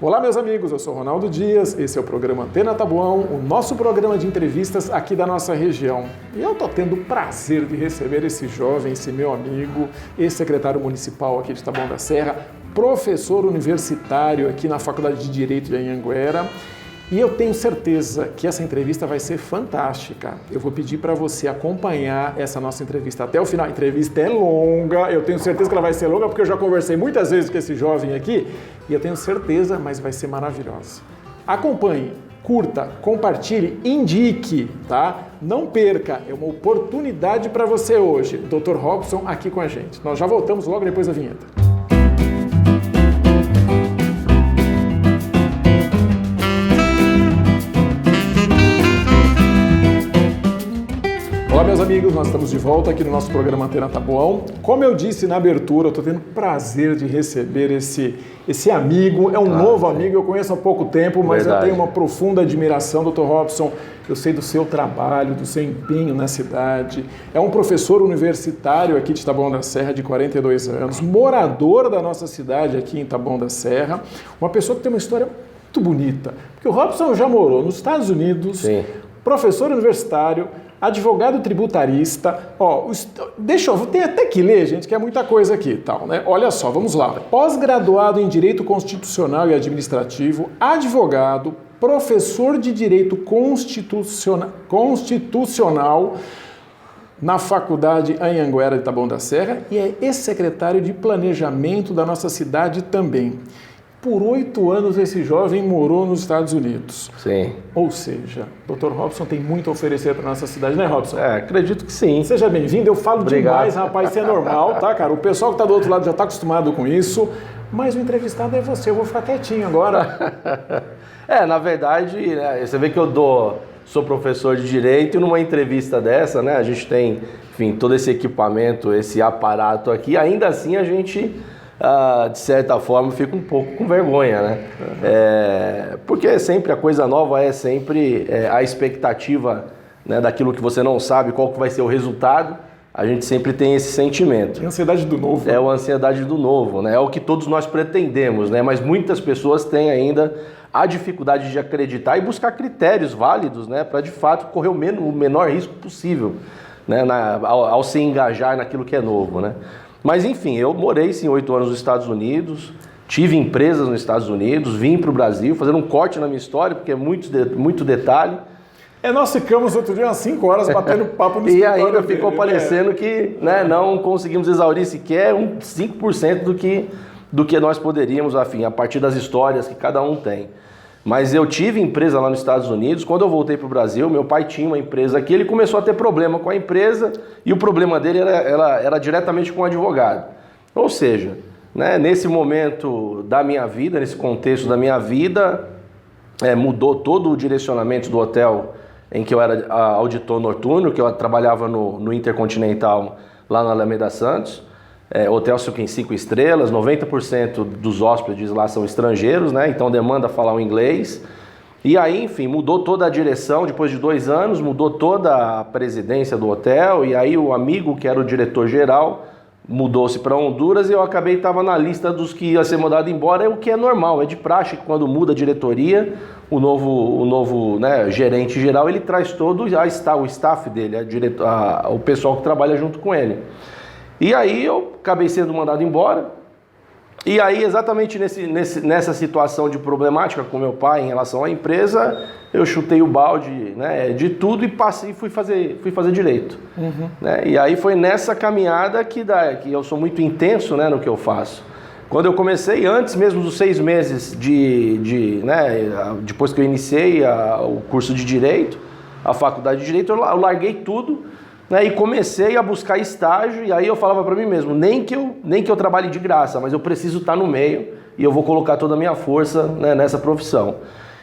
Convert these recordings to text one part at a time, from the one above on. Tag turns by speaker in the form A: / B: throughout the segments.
A: Olá, meus amigos, eu sou Ronaldo Dias, esse é o programa Antena Taboão, o nosso programa de entrevistas aqui da nossa região. E eu estou tendo o prazer de receber esse jovem, esse meu amigo, ex-secretário municipal aqui de Taboão da Serra, professor universitário aqui na Faculdade de Direito de Anhanguera. E eu tenho certeza que essa entrevista vai ser fantástica. Eu vou pedir para você acompanhar essa nossa entrevista até o final. A entrevista é longa, eu tenho certeza que ela vai ser longa, porque eu já conversei muitas vezes com esse jovem aqui, e eu tenho certeza, mas vai ser maravilhosa. Acompanhe, curta, compartilhe, indique, tá? Não perca, é uma oportunidade para você hoje. Dr. Robson aqui com a gente. Nós já voltamos logo depois da vinheta. Olá, meus amigos, nós estamos de volta aqui no nosso programa Antena Taboão. Como eu disse na abertura, eu estou tendo o prazer de receber esse amigo, é um novo amigo, eu conheço há pouco tempo, mas eu tenho uma profunda admiração, Dr. Robson, eu sei do seu trabalho, do seu empenho na cidade, é um professor universitário aqui de Taboão da Serra, de 42 anos, morador da nossa cidade aqui em Taboão da Serra, uma pessoa que tem uma história muito bonita, porque o Robson já morou nos Estados Unidos, professor universitário, advogado tributarista, tem até que ler, gente, que é muita coisa aqui, tal, né? Olha só, vamos lá. Pós-graduado em Direito Constitucional e Administrativo, advogado, professor de Direito Constitucional na Faculdade Anhanguera de Taboão da Serra e é ex-secretário de Planejamento da nossa cidade também. Por 8 anos esse jovem morou nos Estados Unidos.
B: Sim.
A: Ou seja, Dr. Robson tem muito a oferecer para nossa cidade, né, Robson?
B: Acredito que sim.
A: Seja bem-vindo, eu falo demais, rapaz, isso é normal, tá, cara? O pessoal que está do outro lado já está acostumado com isso, mas o entrevistado é você, eu vou ficar quietinho agora.
B: Na verdade, né, você vê que sou professor de Direito e numa entrevista dessa, né, a gente tem, enfim, todo esse equipamento, esse aparato aqui, ainda assim a gente... de certa forma, fica um pouco com vergonha, né? Porque sempre a coisa nova é sempre a expectativa, né, daquilo que você não sabe, qual que vai ser o resultado, a gente sempre tem esse sentimento.
A: É a ansiedade do novo.
B: É a ansiedade do novo, né? É o que todos nós pretendemos, né? Mas muitas pessoas têm ainda a dificuldade de acreditar e buscar critérios válidos, né, para de fato correr o menor risco possível, né, ao se engajar naquilo que é novo, né? Mas enfim, eu morei sim 8 anos nos Estados Unidos, tive empresas nos Estados Unidos, vim para o Brasil, fazendo um corte na minha história, porque é muito detalhe.
A: Nós ficamos outro dia umas 5 horas batendo papo no
B: escritório. E ainda ficou parecendo que, né, não conseguimos exaurir sequer 5% do que nós poderíamos, afim, a partir das histórias que cada um tem. Mas eu tive empresa lá nos Estados Unidos, quando eu voltei para o Brasil, meu pai tinha uma empresa aqui, ele começou a ter problema com a empresa e o problema dele era diretamente com o advogado. Ou seja, né, nesse momento da minha vida, nesse contexto da minha vida, mudou todo o direcionamento do hotel em que eu era auditor noturno, que eu trabalhava no Intercontinental lá na Alameda Santos. Hotel 5 estrelas, 90% dos hóspedes lá são estrangeiros, né? Então demanda falar o inglês. E aí, enfim, mudou toda a direção, depois de 2 anos, mudou toda a presidência do hotel, e aí o amigo que era o diretor-geral mudou-se para Honduras e eu estava na lista dos que ia ser mandado embora, o que é normal, é de praxe que quando muda a diretoria, o novo né, gerente geral, ele traz todo o staff dele, o pessoal que trabalha junto com ele. E aí eu acabei sendo mandado embora, e aí exatamente nessa situação de problemática com meu pai em relação à empresa, eu chutei o balde, né, de tudo e fui fazer direito. Né? E aí foi nessa caminhada que eu sou muito intenso, né, no que eu faço. Quando eu comecei, antes mesmo dos 6 meses depois que eu iniciei o curso de Direito, a faculdade de Direito, eu larguei tudo, né, e comecei a buscar estágio, e aí eu falava para mim mesmo, nem que eu trabalhe de graça, mas eu preciso estar no meio e eu vou colocar toda a minha força, né, nessa profissão.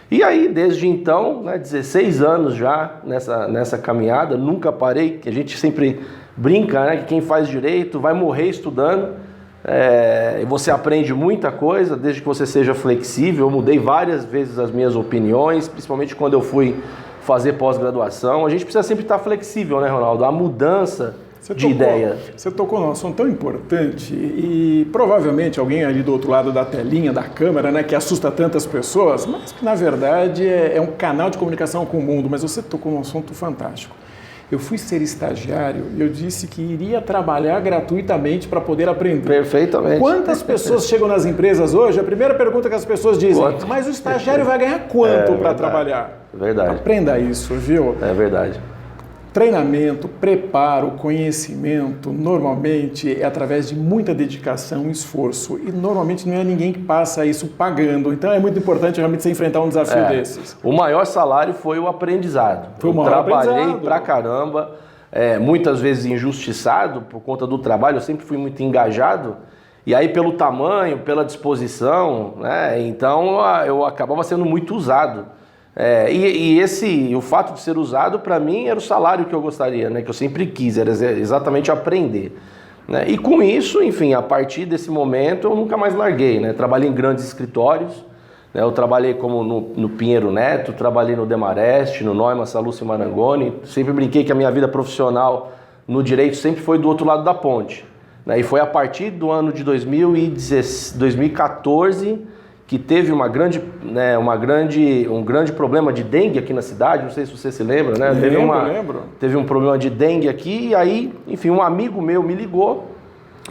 B: E aí, desde então, né, 16 anos já nessa caminhada, nunca parei, a gente sempre brinca, né, que quem faz direito vai morrer estudando, você aprende muita coisa, desde que você seja flexível. Eu mudei várias vezes as minhas opiniões, principalmente quando eu fui fazer pós-graduação. A gente precisa sempre estar flexível, né, Ronaldo? A mudança ideia.
A: Você tocou num assunto tão importante e provavelmente alguém ali do outro lado da telinha, da câmera, né, que assusta tantas pessoas, mas que na verdade é um canal de comunicação com o mundo, mas você tocou num assunto fantástico. Eu fui ser estagiário e eu disse que iria trabalhar gratuitamente para poder aprender.
B: Perfeitamente.
A: Quantas pessoas chegam nas empresas hoje? A primeira pergunta que as pessoas dizem, mas o estagiário vai ganhar quanto para trabalhar?
B: Verdade.
A: Aprenda isso, viu?
B: É verdade.
A: Treinamento, preparo, conhecimento, normalmente é através de muita dedicação e esforço. E normalmente não é ninguém que passa isso pagando. Então é muito importante realmente você enfrentar um desafio desses.
B: O maior salário foi o aprendizado.
A: Foi o maior
B: trabalhei pra caramba, muitas vezes injustiçado por conta do trabalho. Eu sempre fui muito engajado. E aí pelo tamanho, pela disposição, né? Então eu acabava sendo muito usado. O fato de ser usado, para mim, era o salário que eu gostaria, né? Que eu sempre quis, era exatamente aprender. Né? E com isso, enfim, a partir desse momento, eu nunca mais larguei. Né? Trabalhei em grandes escritórios, né? Eu trabalhei como no Pinheiro Neto, trabalhei no Demarest, no Neumann, Sallusti Marangoni. Sempre brinquei que a minha vida profissional no direito sempre foi do outro lado da ponte. Né? E foi a partir do ano de 2014... que teve um grande problema de dengue aqui na cidade, não sei se você se lembra, né?
A: Lembro.
B: Teve um problema de dengue aqui, e aí, enfim, um amigo meu me ligou,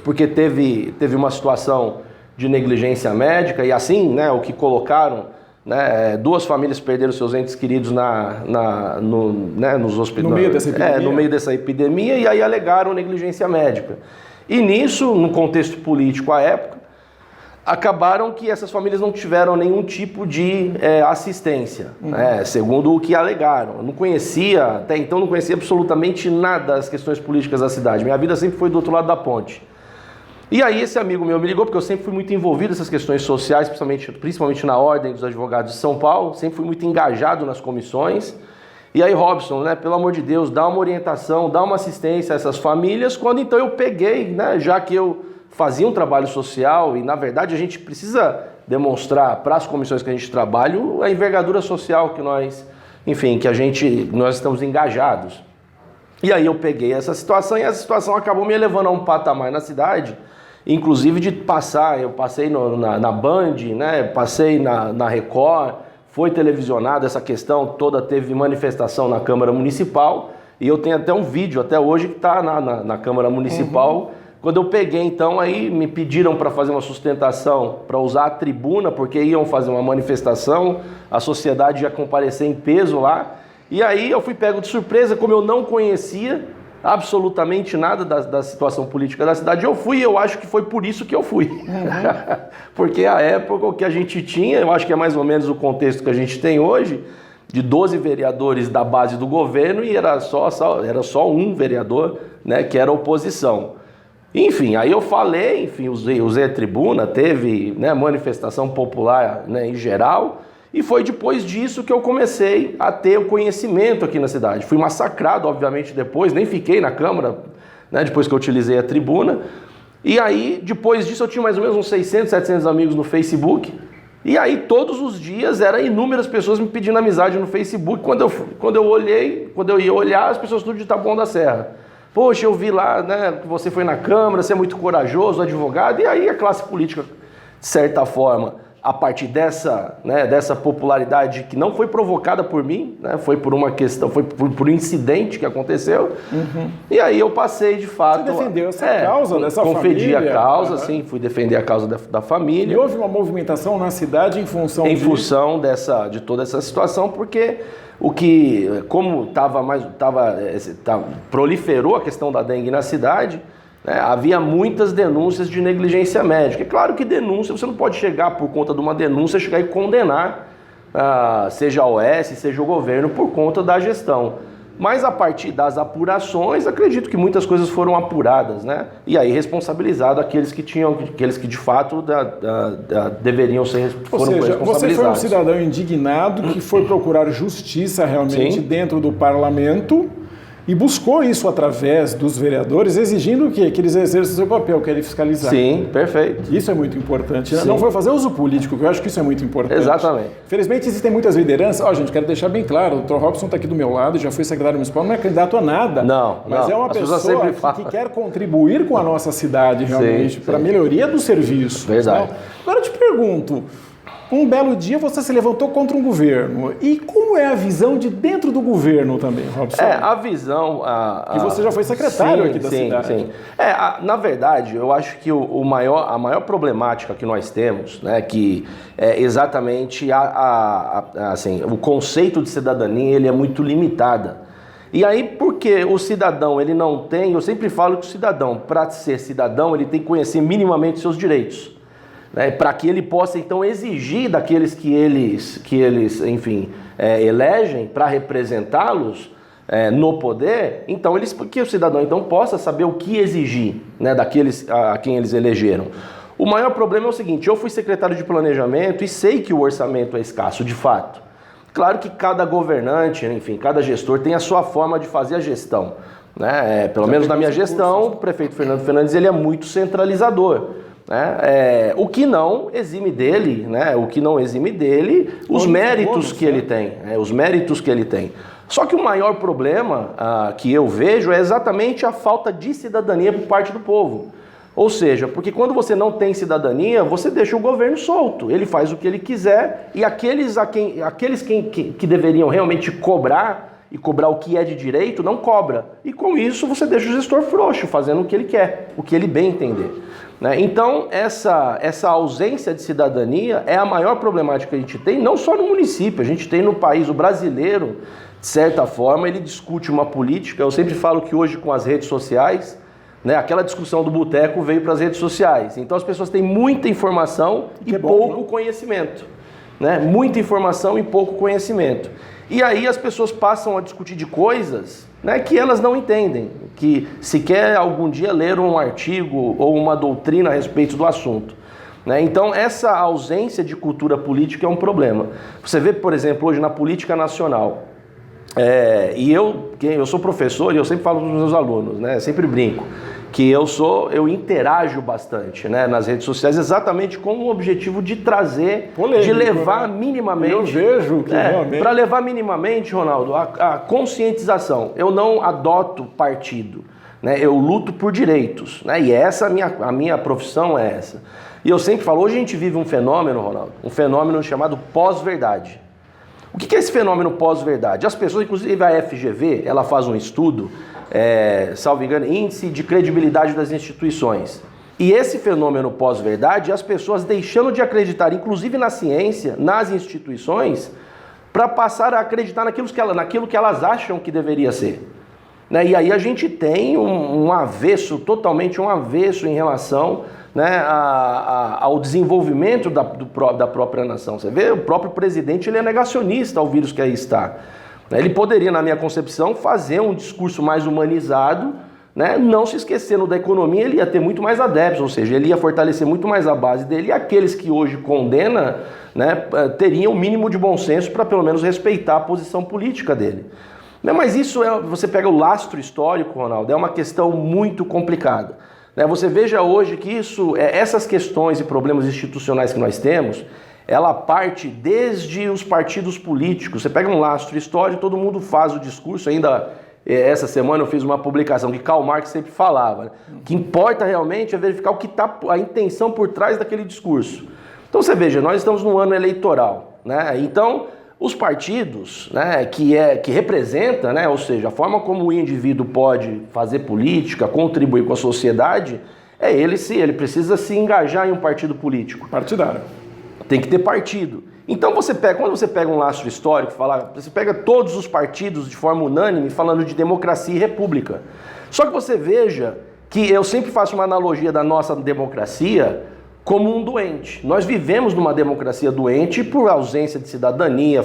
B: porque teve uma situação de negligência médica, e assim, né, o que colocaram, né, 2 famílias perderam seus entes queridos nos hospitais.
A: No meio dessa epidemia?
B: No meio dessa epidemia, e aí alegaram negligência médica. E nisso, no contexto político à época, acabaram que essas famílias não tiveram nenhum tipo de assistência, né, segundo o que alegaram. Eu não conhecia, até então não conhecia absolutamente nada das questões políticas da cidade. Minha vida sempre foi do outro lado da ponte. E aí esse amigo meu me ligou, porque eu sempre fui muito envolvido nessas questões sociais, principalmente na Ordem dos Advogados de São Paulo, sempre fui muito engajado nas comissões. E aí, Robson, né, pelo amor de Deus, dá uma orientação, dá uma assistência a essas famílias, quando então eu peguei, né, já que eu fazia um trabalho social e, na verdade, a gente precisa demonstrar para as comissões que a gente trabalha a envergadura social que nós estamos engajados. E aí eu peguei essa situação e essa situação acabou me levando a um patamar na cidade, inclusive de eu passei na Band, né, passei na Record, foi televisionado essa questão toda, teve manifestação na Câmara Municipal e eu tenho até um vídeo até hoje que está na Câmara Municipal. Quando eu peguei, então, aí me pediram para fazer uma sustentação, para usar a tribuna, porque iam fazer uma manifestação, a sociedade ia comparecer em peso lá. E aí eu fui pego de surpresa, como eu não conhecia absolutamente nada da situação política da cidade, eu fui e eu acho que foi por isso que eu fui. Porque a época o que a gente tinha, eu acho que é mais ou menos o contexto que a gente tem hoje, de 12 vereadores da base do governo e era só um vereador, né, que era oposição. Enfim, aí eu falei, usei a tribuna, teve, né, manifestação popular, né, em geral, e foi depois disso que eu comecei a ter o conhecimento aqui na cidade. Fui massacrado, obviamente, depois, nem fiquei na Câmara, né, depois que eu utilizei a tribuna. E aí, depois disso, eu tinha mais ou menos uns 600, 700 amigos no Facebook, e aí todos os dias eram inúmeras pessoas me pedindo amizade no Facebook. Quando eu ia olhar, as pessoas tudo de Taboão da Serra. Poxa, eu vi lá, né, que você foi na Câmara, você é muito corajoso, advogado, e aí a classe política, de certa forma, a partir dessa popularidade que não foi provocada por mim, né, foi por uma questão, foi por um incidente que aconteceu, e aí eu passei, de fato...
A: Você defendeu essa causa dessa família?
B: Confedi a causa, sim, fui defender a causa da família.
A: E houve uma movimentação na cidade em função
B: de toda essa situação, porque... como proliferou a questão da dengue na cidade, né, havia muitas denúncias de negligência médica. É claro que denúncia, você não pode chegar por conta de uma denúncia, chegar e condenar, seja a OS, seja o governo, por conta da gestão. Mas a partir das apurações, acredito que muitas coisas foram apuradas, né? E aí responsabilizado aqueles que de fato deveriam ser responsabilizados.
A: Você foi um cidadão indignado que foi procurar justiça realmente dentro do parlamento, e buscou isso através dos vereadores, exigindo o quê? Que eles exerçam o seu papel, que é fiscalizar.
B: Sim, perfeito.
A: Isso é muito importante. Sim. Não foi fazer uso político, que eu acho que isso é muito importante.
B: Exatamente.
A: Felizmente existem muitas lideranças. Gente, quero deixar bem claro, o Dr. Robson está aqui do meu lado, já foi secretário municipal, não é candidato a nada.
B: Não,
A: mas é uma pessoa que quer contribuir com a nossa cidade, realmente, para a melhoria do serviço.
B: Verdade.
A: Então, agora eu te pergunto, um belo dia você se levantou contra um governo. E como é a visão de dentro do governo também, Robson?
B: A visão...
A: Que você já foi secretário aqui da cidade. Sim.
B: Na verdade, eu acho que a maior problemática que nós temos, né, que é exatamente assim, o conceito de cidadania, ele é muito limitada. E aí, porque o cidadão, ele não tem... Eu sempre falo que o cidadão, para ser cidadão, ele tem que conhecer minimamente seus direitos. Né, para que ele possa, então, exigir daqueles que eles enfim, elegem para representá-los no poder, então que o cidadão então possa saber o que exigir, né, daqueles a quem eles elegeram. O maior problema é o seguinte: eu fui secretário de planejamento e sei que o orçamento é escasso, de fato. Claro que cada governante, enfim, cada gestor tem a sua forma de fazer a gestão. Né? Pelo menos na minha gestão, o prefeito Fernando Fernandes ele é muito centralizador. O que não exime dele, né? O que não exime dele, os méritos que ele tem, os méritos que ele tem. Só que o maior problema que eu vejo é exatamente a falta de cidadania por parte do povo. Ou seja, porque quando você não tem cidadania, você deixa o governo solto, ele faz o que ele quiser e aqueles que deveriam realmente cobrar e cobrar o que é de direito, não cobra. E com isso você deixa o gestor frouxo, fazendo o que ele quer, o que ele bem entender. Então, essa ausência de cidadania é a maior problemática que a gente tem, não só no município, a gente tem no país. O brasileiro, de certa forma, ele discute uma política. Eu sempre falo que hoje, com as redes sociais, né, aquela discussão do boteco veio para as redes sociais. Então, as pessoas têm muita informação e pouco conhecimento. Né? Muita informação e pouco conhecimento. E aí as pessoas passam a discutir de coisas, né, que elas não entendem, que sequer algum dia leram um artigo ou uma doutrina a respeito do assunto. Né? Então essa ausência de cultura política é um problema. Você vê, por exemplo, hoje na política nacional, e eu sou professor e eu sempre falo para os meus alunos, né, sempre brinco, que eu interajo bastante, né, nas redes sociais, exatamente com o objetivo de trazer, de levar, né, minimamente...
A: Eu vejo que realmente...
B: Para levar minimamente, Ronaldo, a conscientização. Eu não adoto partido, né, eu luto por direitos, né, e a minha profissão é essa. E eu sempre falo, hoje a gente vive um fenômeno, Ronaldo, um fenômeno chamado pós-verdade. O que é esse fenômeno pós-verdade? As pessoas, inclusive a FGV, ela faz um estudo, salvo engano, índice de credibilidade das instituições. E esse fenômeno pós-verdade, as pessoas deixando de acreditar, inclusive na ciência, nas instituições, para passar a acreditar naquilo que elas acham que deveria ser. Né? E aí a gente tem totalmente um avesso em relação, né, ao desenvolvimento da própria nação. Você vê, o próprio presidente ele é negacionista ao vírus que aí está. Ele poderia, na minha concepção, fazer um discurso mais humanizado, né, não se esquecendo da economia, ele ia ter muito mais adeptos, ou seja, ele ia fortalecer muito mais a base dele, e aqueles que hoje condenam, né, teriam o mínimo de bom senso para pelo menos respeitar a posição política dele. Mas isso você pega o lastro histórico, Ronaldo, é uma questão muito complicada. Você veja hoje que essas questões e problemas institucionais que nós temos, ela parte desde os partidos políticos. Você pega um lastro histórico, todo mundo faz o discurso. Ainda essa semana eu fiz uma publicação que Karl Marx sempre falava, né? O que importa realmente é verificar o que está a intenção por trás daquele discurso. Então você veja, nós estamos num ano eleitoral, né? Então os partidos, né, que representa, né, ou seja, a forma como o indivíduo pode fazer política, contribuir com a sociedade, ele precisa se engajar em um partido político.
A: Partidário.
B: Tem que ter partido. Então quando você pega um lastro histórico, você pega todos os partidos de forma unânime falando de democracia e república. Só que você veja que eu sempre faço uma analogia da nossa democracia como um doente. Nós vivemos numa democracia doente por ausência de cidadania,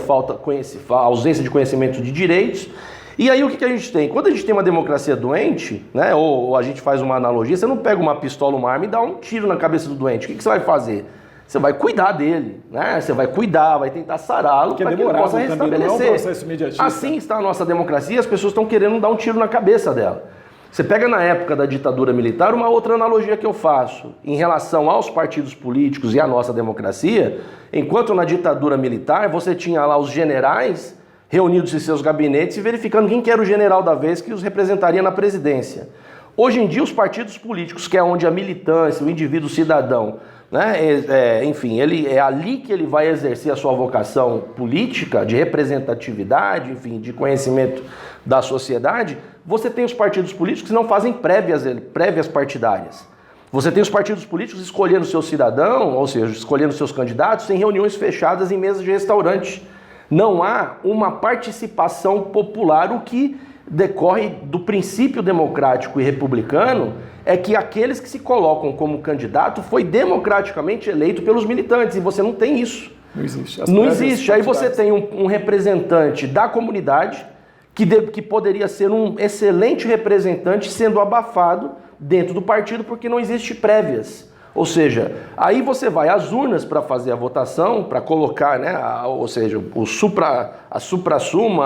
B: ausência de conhecimento de direitos. E aí o que a gente tem? Quando a gente tem uma democracia doente, né, ou a gente faz uma analogia, você não pega uma pistola, uma arma e dá um tiro na cabeça do doente. O que você vai fazer? você vai cuidar dele, né? Você vai cuidar, vai tentar sará-lo para que ele possa restabelecer.
A: Não é um processo imediatista.
B: Assim está a nossa democracia, as pessoas estão querendo dar um tiro na cabeça dela. Você pega na época da ditadura militar, uma outra analogia que eu faço em relação aos partidos políticos e à nossa democracia, enquanto na ditadura militar você tinha lá os generais reunidos em seus gabinetes e verificando quem que era o general da vez que os representaria na presidência. Hoje em dia os partidos políticos, que é onde a militância, o indivíduo cidadão, né, enfim, é ali que ele vai exercer a sua vocação política, de representatividade, enfim, de conhecimento da sociedade. Você tem os partidos políticos que não fazem prévias partidárias. Você tem os partidos políticos escolhendo seu cidadão, ou seja, escolhendo seus candidatos em reuniões fechadas em mesas de restaurante. Não há uma participação popular, o que decorre do princípio democrático e republicano é que aqueles que se colocam como candidato foi democraticamente eleito pelos militantes, e você não tem isso.
A: Não existe.
B: Não existe. Aí você tem um representante da comunidade que poderia ser um excelente representante sendo abafado dentro do partido porque não existe prévias. Ou seja, aí você vai às urnas para fazer a votação, para colocar, né, ou seja, o suprassumo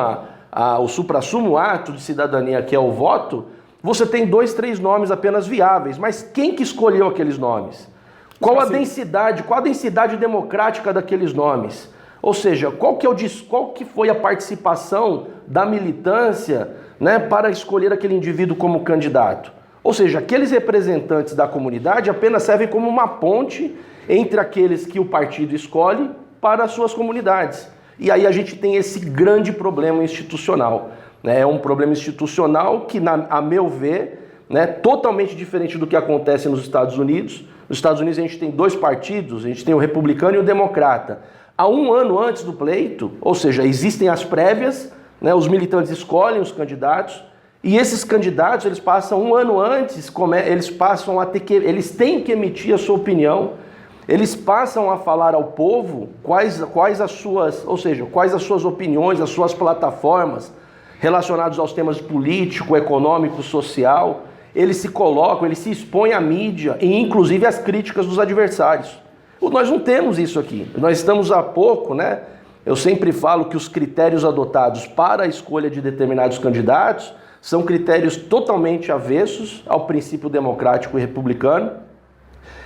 B: ato de cidadania, que é o voto. Você tem 2, 3 nomes apenas viáveis, mas quem que escolheu aqueles nomes? Qual a densidade democrática daqueles nomes? Ou seja, qual que foi a participação da militância, né, para escolher aquele indivíduo como candidato? Ou seja, aqueles representantes da comunidade apenas servem como uma ponte entre aqueles que o partido escolhe para as suas comunidades. E aí a gente tem esse grande problema institucional. É um problema institucional que, a meu ver, né, totalmente diferente do que acontece nos Estados Unidos. Nos Estados Unidos a gente tem 2 partidos, a gente tem o republicano e o democrata. Há 1 ano antes do pleito, ou seja, existem as prévias, né, os militantes escolhem os candidatos, e esses candidatos, eles passam 1 ano antes, eles têm que emitir a sua opinião, eles passam a falar ao povo quais as suas opiniões, as suas plataformas relacionadas aos temas político, econômico, social. Eles se colocam, eles se expõem à mídia e inclusive às críticas dos adversários. Nós não temos isso aqui. Nós estamos há pouco, né? Eu sempre falo que os critérios adotados para a escolha de determinados candidatos são critérios totalmente avessos ao princípio democrático e republicano.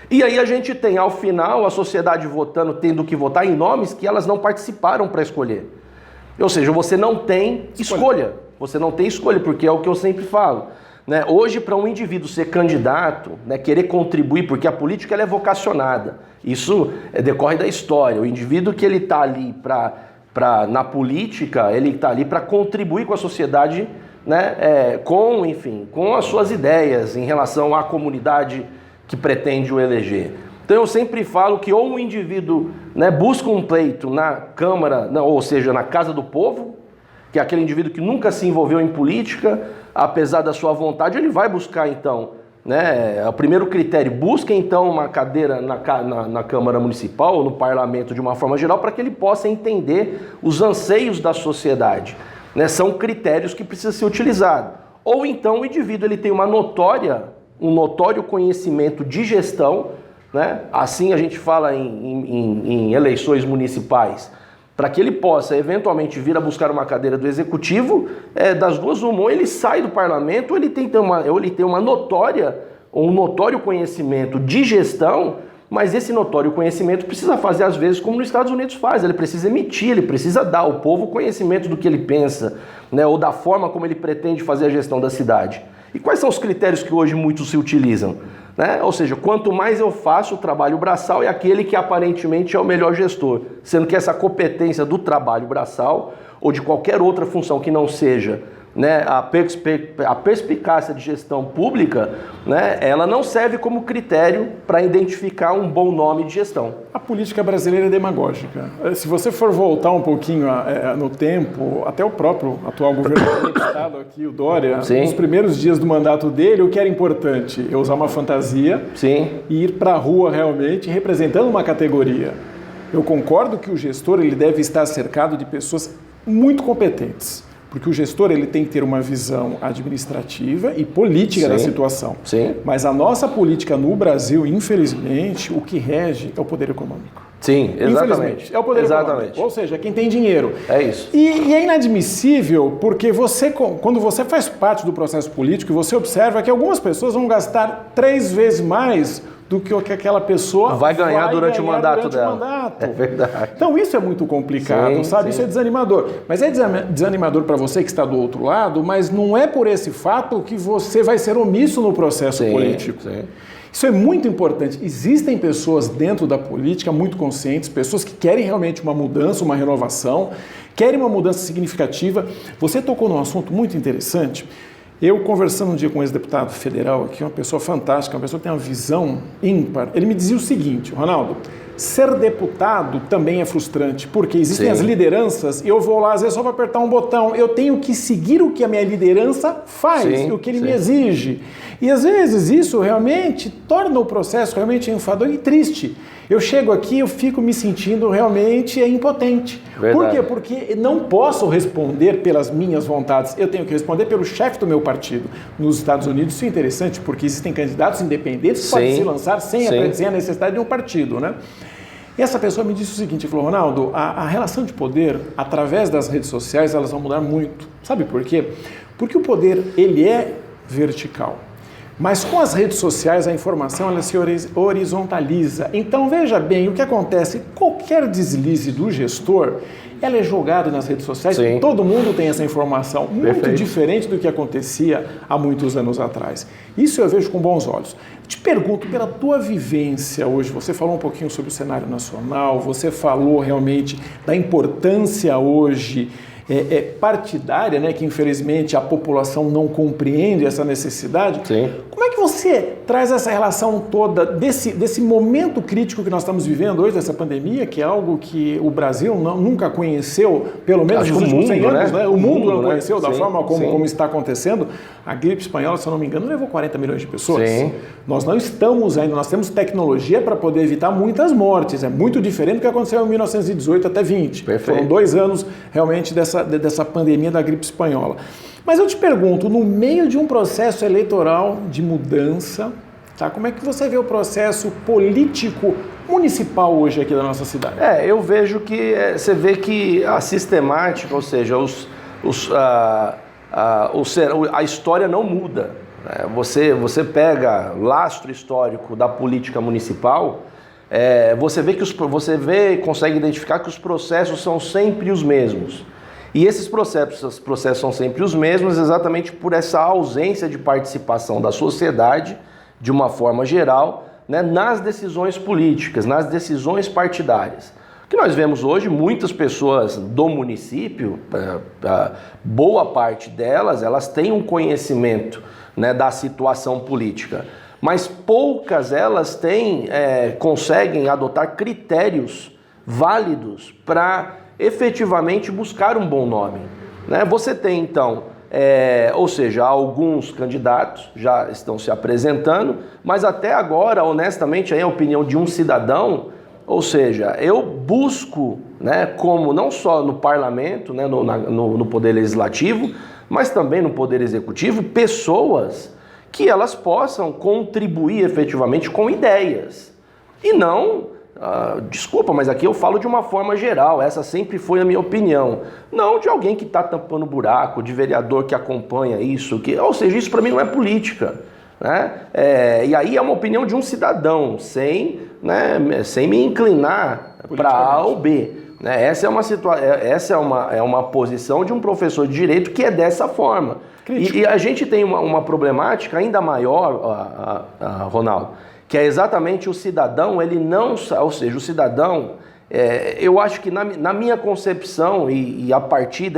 B: E aí a gente tem, ao final, a sociedade votando, tendo que votar em nomes que elas não participaram para escolher. Ou seja, você não tem escolha. Você não tem escolha, porque é o que eu sempre falo. Né? Hoje, para um indivíduo ser candidato, né, querer contribuir, porque a política ela é vocacionada. Isso decorre da história. O indivíduo que ele está ali na política, ele está ali para contribuir com a sociedade, né, com as suas ideias em relação à comunidade que pretende o eleger. Então eu sempre falo que ou um indivíduo, né, busca um pleito na Câmara, ou seja, na Casa do Povo, que é aquele indivíduo que nunca se envolveu em política, apesar da sua vontade, ele vai buscar então, né, o primeiro critério, busca então uma cadeira na Câmara Municipal ou no Parlamento de uma forma geral para que ele possa entender os anseios da sociedade. Né, são critérios que precisam ser utilizados. Ou então o indivíduo ele tem um notório conhecimento de gestão, né? Assim a gente fala em eleições municipais, para que ele possa eventualmente vir a buscar uma cadeira do executivo, das duas uma, ou ele sai do parlamento, ou ele tem um notório conhecimento de gestão, mas esse notório conhecimento precisa fazer às vezes como nos Estados Unidos faz, ele precisa emitir, ele precisa dar ao povo conhecimento do que ele pensa, né? Ou da forma como ele pretende fazer a gestão da cidade. E quais são os critérios que hoje muitos se utilizam? Né? Ou seja, quanto mais eu faço, o trabalho braçal é aquele que aparentemente é o melhor gestor, sendo que essa competência do trabalho braçal ou de qualquer outra função que não seja, né, a perspicácia de gestão pública, né, ela não serve como critério para identificar um bom nome de gestão.
A: A política brasileira é demagógica. Se você for voltar um pouquinho no tempo, até o próprio atual governo do estado aqui, o Dória,
B: Sim.
A: nos primeiros dias do mandato dele, o que era importante? Eu usar uma fantasia
B: Sim.
A: e ir para a rua realmente representando uma categoria. Eu concordo que o gestor ele deve estar cercado de pessoas muito competentes. Porque o gestor ele tem que ter uma visão administrativa e política da situação.
B: Sim.
A: Mas a nossa política no Brasil, infelizmente, o que rege é o poder econômico.
B: Sim, exatamente.
A: É o poder econômico. Ou seja, quem tem dinheiro.
B: É isso.
A: E é inadmissível porque quando você faz parte do processo político, você observa que algumas pessoas vão gastar 3 vezes mais do que aquela pessoa
B: vai ganhar durante o mandato dela.
A: É verdade. Então isso é muito complicado, sabe? Sim. Isso é desanimador. Mas é desanimador para você que está do outro lado, mas não é por esse fato que você vai ser omisso no processo político. Sim. Isso é muito importante. Existem pessoas dentro da política muito conscientes, pessoas que querem realmente uma mudança, uma renovação, querem uma mudança significativa. Você tocou num assunto muito interessante. Eu, conversando um dia com um ex-deputado federal aqui, uma pessoa fantástica, uma pessoa que tem uma visão ímpar, ele me dizia o seguinte: Ronaldo, ser deputado também é frustrante, porque existem as lideranças e eu vou lá às vezes só para apertar um botão. Eu tenho que seguir o que a minha liderança faz, o que ele me exige. E às vezes isso realmente torna o processo realmente enfadonho e triste. Eu chego aqui, eu fico me sentindo realmente impotente.
B: Verdade.
A: Por quê? Porque não posso responder pelas minhas vontades, eu tenho que responder pelo chefe do meu partido. Nos Estados Unidos isso é interessante, porque existem candidatos independentes que podem se lançar sem a necessidade de um partido, né? E essa pessoa me disse o seguinte, falou: Ronaldo, a relação de poder, através das redes sociais, elas vão mudar muito. Sabe por quê? Porque o poder, ele é vertical. Mas com as redes sociais a informação ela se horizontaliza. Então veja bem, o que acontece, qualquer deslize do gestor, ela é jogada nas redes sociais e todo mundo tem essa informação, muito diferente do que acontecia há muitos anos atrás. Isso eu vejo com bons olhos. Te pergunto, pela tua vivência hoje, você falou um pouquinho sobre o cenário nacional, você falou realmente da importância hoje partidária, né, que infelizmente a população não compreende essa necessidade. Como é que você traz essa relação toda desse momento crítico que nós estamos vivendo hoje, dessa pandemia, que é algo que o Brasil nunca conheceu, pelo menos nos últimos 100 anos, né? O mundo não conheceu da forma como está acontecendo. A gripe espanhola, se eu não me engano, levou 40 milhões de pessoas. Nós não estamos ainda, nós temos tecnologia para poder evitar muitas mortes. É muito diferente do que aconteceu em 1918 até 20. Foram 2 anos realmente dessa pandemia da gripe espanhola. Mas eu te pergunto, no meio de um processo eleitoral de mudança, tá, como é que você vê o processo político municipal hoje aqui da nossa cidade?
B: Eu vejo que você vê que a sistemática, ou seja, a história não muda. Você pega lastro histórico da política municipal, você consegue identificar que os processos são sempre os mesmos. E esses processos são sempre os mesmos exatamente por essa ausência de participação da sociedade, de uma forma geral, né, nas decisões políticas, nas decisões partidárias. O que nós vemos hoje, muitas pessoas do município, boa parte delas, elas têm um conhecimento, né, da situação política, mas poucas elas conseguem adotar critérios válidos para efetivamente buscar um bom nome, né? Você tem então, ou seja, alguns candidatos já estão se apresentando, mas até agora, honestamente, aí é a opinião de um cidadão, ou seja, eu busco, né, como não só no parlamento, né, no poder legislativo, mas também no poder executivo, pessoas que elas possam contribuir efetivamente com ideias e não... desculpa, mas aqui eu falo de uma forma geral, essa sempre foi a minha opinião. Não de alguém que está tampando buraco, de vereador que acompanha isso, ou seja, isso para mim não é política, né? E aí é uma opinião de um cidadão, sem me inclinar para A ou B. Né? Essa é uma posição de um professor de direito que é dessa forma. E a gente tem uma problemática ainda maior, Ronaldo, que é exatamente o cidadão, ele não... Ou seja, o cidadão, eu acho que na minha concepção e a partir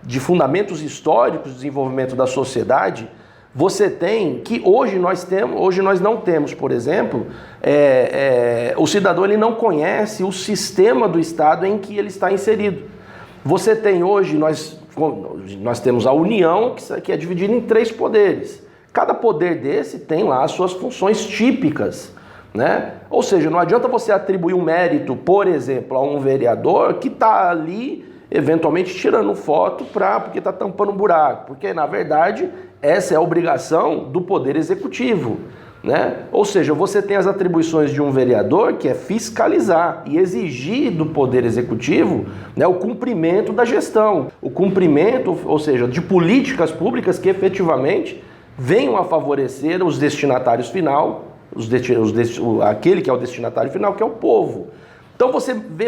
B: de fundamentos históricos do desenvolvimento da sociedade, você tem que hoje nós não temos, por exemplo, o cidadão ele não conhece o sistema do Estado em que ele está inserido. Você tem hoje, nós temos a União, que é dividida em 3 poderes. Cada poder desse tem lá as suas funções típicas, né? Ou seja, não adianta você atribuir um mérito, por exemplo, a um vereador que está ali eventualmente tirando foto porque está tampando um buraco, porque na verdade essa é a obrigação do Poder Executivo, né? Ou seja, você tem as atribuições de um vereador que é fiscalizar e exigir do Poder Executivo, né, o cumprimento da gestão, o cumprimento, ou seja, de políticas públicas que efetivamente venham a favorecer os destinatários final, aquele que é o destinatário final, que é o povo. Então você vê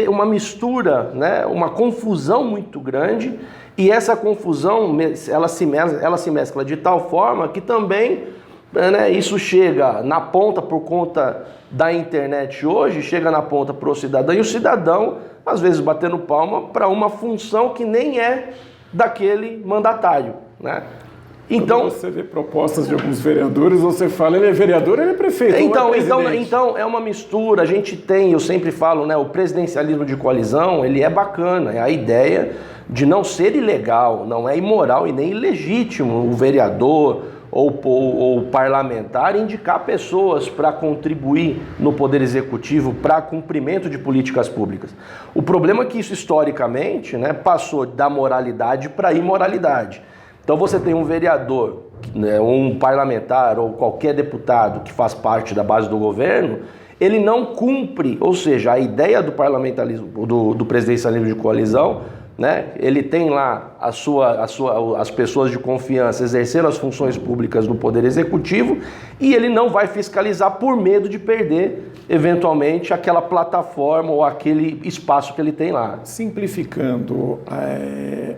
B: uma mistura, né, uma confusão muito grande, e essa confusão ela se mescla de tal forma que também, né, isso chega na ponta por conta da internet hoje, chega na ponta para o cidadão, e o cidadão às vezes batendo palma para uma função que nem é daquele mandatário, né?
A: Então, quando você vê propostas de alguns vereadores, você fala, ele é vereador, ele é prefeito,
B: então é uma mistura. A gente tem, eu sempre falo, né, o presidencialismo de coalizão, ele é bacana, é a ideia de não ser ilegal, não é imoral e nem ilegítimo o vereador ou o parlamentar indicar pessoas para contribuir no Poder Executivo para cumprimento de políticas públicas. O problema é que isso historicamente, né, passou da moralidade para a imoralidade. Então você tem um vereador, né, um parlamentar ou qualquer deputado que faz parte da base do governo, ele não cumpre, ou seja, a ideia do parlamentarismo, do presidencialismo de coalizão, né, ele tem lá as pessoas de confiança exercendo as funções públicas do Poder Executivo e ele não vai fiscalizar por medo de perder, eventualmente, aquela plataforma ou aquele espaço que ele tem lá.
A: Simplificando,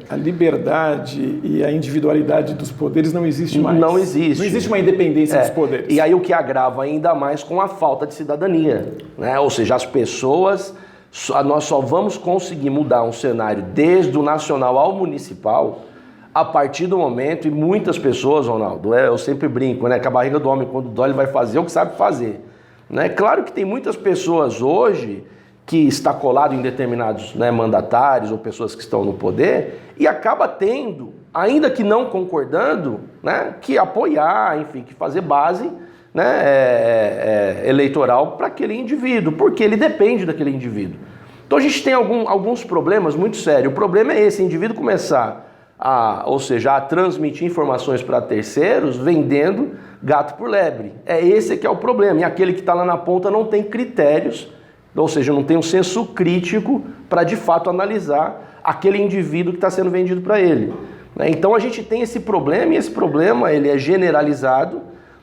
A: a liberdade e a individualidade dos poderes não existe mais.
B: Não existe.
A: Não existe uma independência dos poderes.
B: E aí o que agrava ainda mais com a falta de cidadania, né? Ou seja, as pessoas... Nós só vamos conseguir mudar um cenário desde o nacional ao municipal a partir do momento, e muitas pessoas, Ronaldo, eu sempre brinco, né, que a barriga do homem, quando dói, ele vai fazer o que sabe fazer. Né? Claro que tem muitas pessoas hoje que está colado em determinados, né, mandatários ou pessoas que estão no poder e acaba tendo, ainda que não concordando, né, que apoiar, enfim, que fazer base, né, eleitoral para aquele indivíduo, porque ele depende daquele indivíduo. Então a gente tem alguns problemas muito sérios. O problema é esse indivíduo começar a transmitir informações para terceiros vendendo gato por lebre. Esse que é o problema. E aquele que está lá na ponta não tem critérios, ou seja, não tem um senso crítico para de fato analisar aquele indivíduo que está sendo vendido para ele. Então a gente tem esse problema, e esse problema ele é generalizado,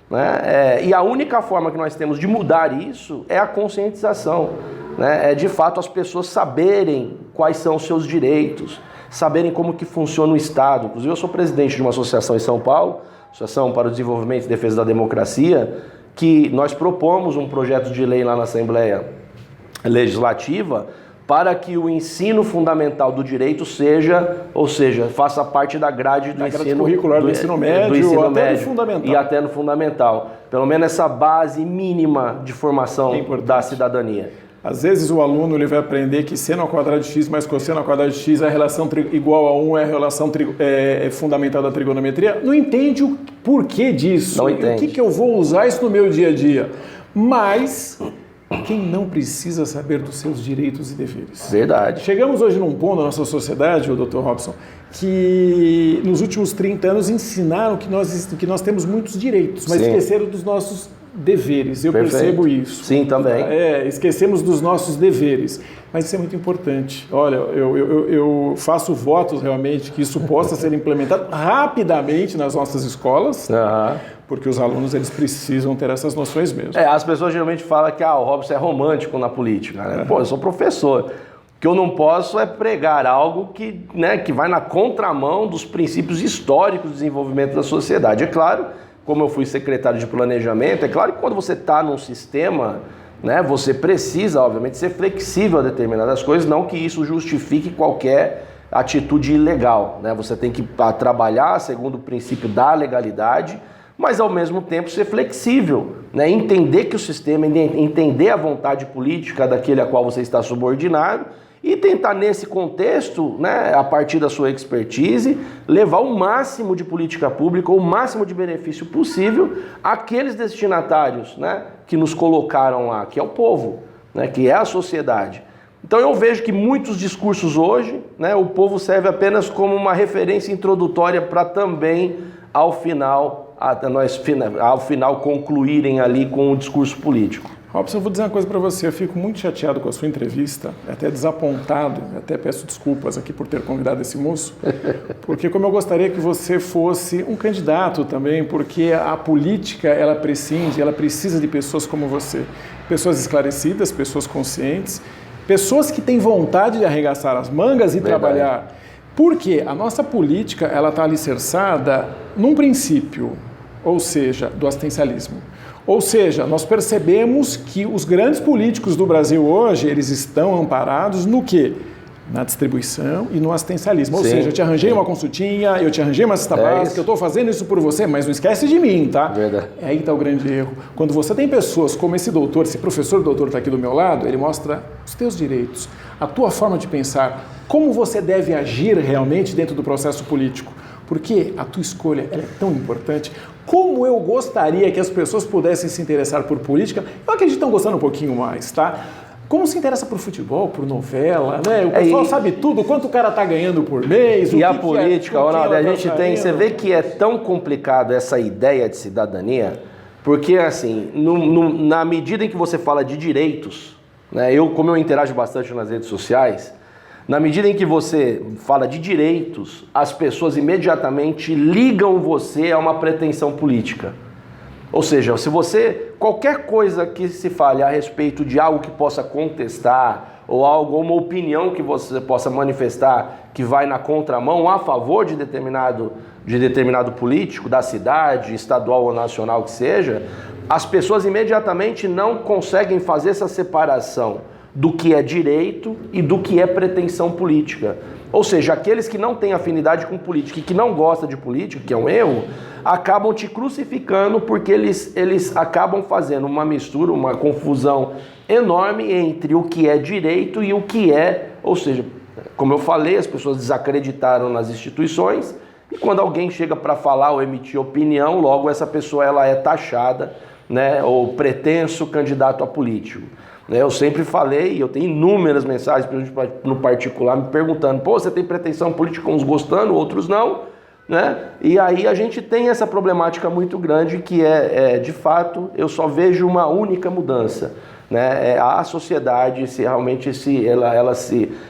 B: né? E a única forma que nós temos de mudar isso é a conscientização, né? É de fato as pessoas saberem quais são os seus direitos, saberem como que funciona o Estado. Inclusive eu sou presidente de uma associação em São Paulo, Associação para o Desenvolvimento e Defesa da Democracia, que nós propomos um projeto de lei lá na Assembleia Legislativa para que o ensino fundamental do direito faça parte da grade do ensino
A: curricular do ensino médio, até no fundamental.
B: E até no fundamental. Pelo menos essa base mínima de formação da cidadania.
A: Às vezes o aluno ele vai aprender que seno ao quadrado de x mais cosseno ao quadrado de x é a relação igual a 1, é a relação fundamental da trigonometria. Não entende o porquê disso.
B: Não entende.
A: O que eu vou usar isso no meu dia a dia. Mas quem não precisa saber dos seus direitos e deveres?
B: Verdade.
A: Chegamos hoje num ponto na nossa sociedade, o Dr. Robson, que nos últimos 30 anos ensinaram que nós temos muitos direitos, mas esqueceram dos nossos deveres. Eu percebo isso.
B: Sim, também.
A: Esquecemos dos nossos deveres. Mas isso é muito importante. Olha, eu faço votos realmente que isso possa ser implementado rapidamente nas nossas escolas, porque os alunos eles precisam ter essas noções mesmo.
B: As pessoas geralmente falam que o Robson é romântico na política. Né? Pô, eu sou professor. O que eu não posso é pregar algo que vai na contramão dos princípios históricos do desenvolvimento da sociedade. É claro, como eu fui secretário de planejamento, é claro que quando você está num sistema, né, você precisa, obviamente, ser flexível a determinadas coisas, não que isso justifique qualquer atitude ilegal. Né? Você tem que trabalhar segundo o princípio da legalidade, mas ao mesmo tempo ser flexível, né? Entender que o sistema, entender a vontade política daquele a qual você está subordinado e tentar nesse contexto, né, a partir da sua expertise, levar o máximo de política pública, o máximo de benefício possível àqueles destinatários, né, que nos colocaram lá, que é o povo, né, que é a sociedade. Então eu vejo que muitos discursos hoje, né, o povo serve apenas como uma referência introdutória para também, ao final concluírem ali com o discurso político.
A: Robson, eu vou dizer uma coisa para você, eu fico muito chateado com a sua entrevista, até desapontado, até peço desculpas aqui por ter convidado esse moço, porque como eu gostaria que você fosse um candidato também, porque a política, ela precisa de pessoas como você, pessoas esclarecidas, pessoas conscientes, pessoas que têm vontade de arregaçar as mangas e trabalhar, porque a nossa política, ela está alicerçada num princípio, ou seja, do assistencialismo. Ou seja, nós percebemos que os grandes políticos do Brasil hoje, eles estão amparados no quê? Na distribuição e no assistencialismo. Ou seja, eu te arranjei uma consultinha, eu te arranjei uma cesta básica, eu estou fazendo isso por você, mas não esquece de mim, tá?
B: Verdade.
A: É aí que está o grande erro. Quando você tem pessoas como esse doutor, esse professor doutor está aqui do meu lado, ele mostra os teus direitos, a tua forma de pensar, como você deve agir realmente dentro do processo político. Porque a tua escolha ela é tão importante. Como eu gostaria que as pessoas pudessem se interessar por política, eu acredito que estão gostando um pouquinho mais, tá? Como se interessa por futebol, por novela, né? O pessoal sabe tudo, quanto o cara tá ganhando por mês.
B: E a política, Ronaldo, a gente tem... Você vê que é tão complicado essa ideia de cidadania, porque assim, na medida em que você fala de direitos, né? Como eu interajo bastante nas redes sociais, na medida em que você fala de direitos, as pessoas imediatamente ligam você a uma pretensão política. Ou seja, se qualquer coisa que se fale a respeito de algo que possa contestar, ou algo, uma opinião que você possa manifestar que vai na contramão a favor de determinado político, da cidade, estadual ou nacional que seja, as pessoas imediatamente não conseguem fazer essa separação do que é direito e do que é pretensão política. Ou seja, aqueles que não têm afinidade com política e que não gostam de política, que é um erro, acabam te crucificando porque eles acabam fazendo uma mistura, uma confusão enorme entre o que é direito e o que é, ou seja, como eu falei, as pessoas desacreditaram nas instituições e quando alguém chega para falar ou emitir opinião, logo essa pessoa ela é taxada, né, ou pretenso candidato a político. Eu sempre falei, eu tenho inúmeras mensagens no particular me perguntando, pô, você tem pretensão política, uns gostando, outros não, né? E aí a gente tem essa problemática muito grande que de fato, eu só vejo uma única mudança, né? A sociedade, se realmente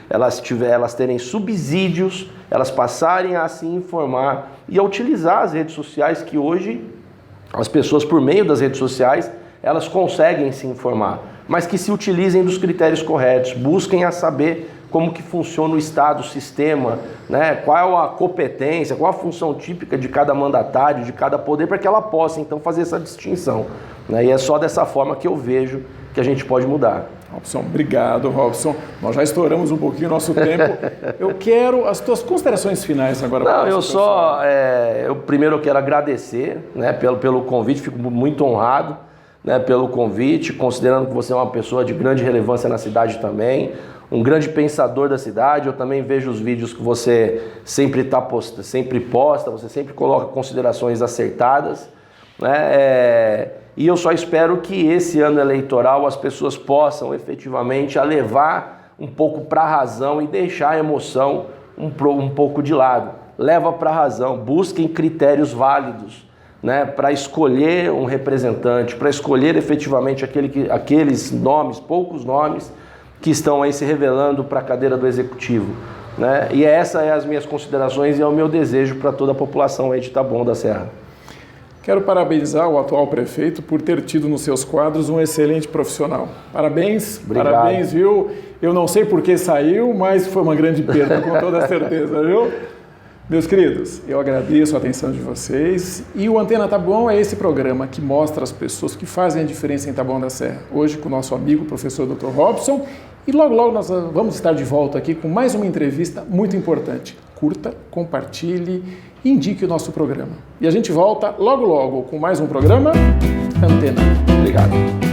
B: elas terem subsídios, elas passarem a se informar e a utilizar as redes sociais, que hoje as pessoas, por meio das redes sociais, elas conseguem se informar, mas que se utilizem dos critérios corretos, busquem a saber como que funciona o Estado, o sistema, né? Qual a competência, qual a função típica de cada mandatário, de cada poder, para que ela possa, então, fazer essa distinção, né? E é só dessa forma que eu vejo que a gente pode mudar.
A: Robson, obrigado, Robson. Nós já estouramos um pouquinho o nosso tempo. Eu quero as tuas considerações finais agora.
B: Não, primeiro eu quero agradecer, né, pelo convite, fico muito honrado, né, pelo convite, considerando que você é uma pessoa de grande relevância na cidade também, um grande pensador da cidade. Eu também vejo os vídeos que você sempre posta, você sempre coloca considerações acertadas, né, e eu só espero que esse ano eleitoral as pessoas possam efetivamente levar um pouco para a razão e deixar a emoção um pouco de lado. Leva para a razão, busquem critérios válidos, né, para escolher um representante, para escolher efetivamente aqueles nomes, poucos nomes, que estão aí se revelando para a cadeira do Executivo, né? E essas são as minhas considerações e é o meu desejo para toda a população aí de Taboão da Serra.
A: Quero parabenizar o atual prefeito por ter tido nos seus quadros um excelente profissional. Parabéns, obrigado. Parabéns, viu? Eu não sei por que saiu, mas foi uma grande perda, com toda certeza, viu? Meus queridos, eu agradeço a atenção de vocês e o Antena Taboão é esse programa que mostra as pessoas que fazem a diferença em Taboão da Serra. Hoje com o nosso amigo, professor Dr. Robson, e logo logo nós vamos estar de volta aqui com mais uma entrevista muito importante. Curta, compartilhe, indique o nosso programa. E a gente volta logo logo com mais um programa Antena.
B: Obrigado.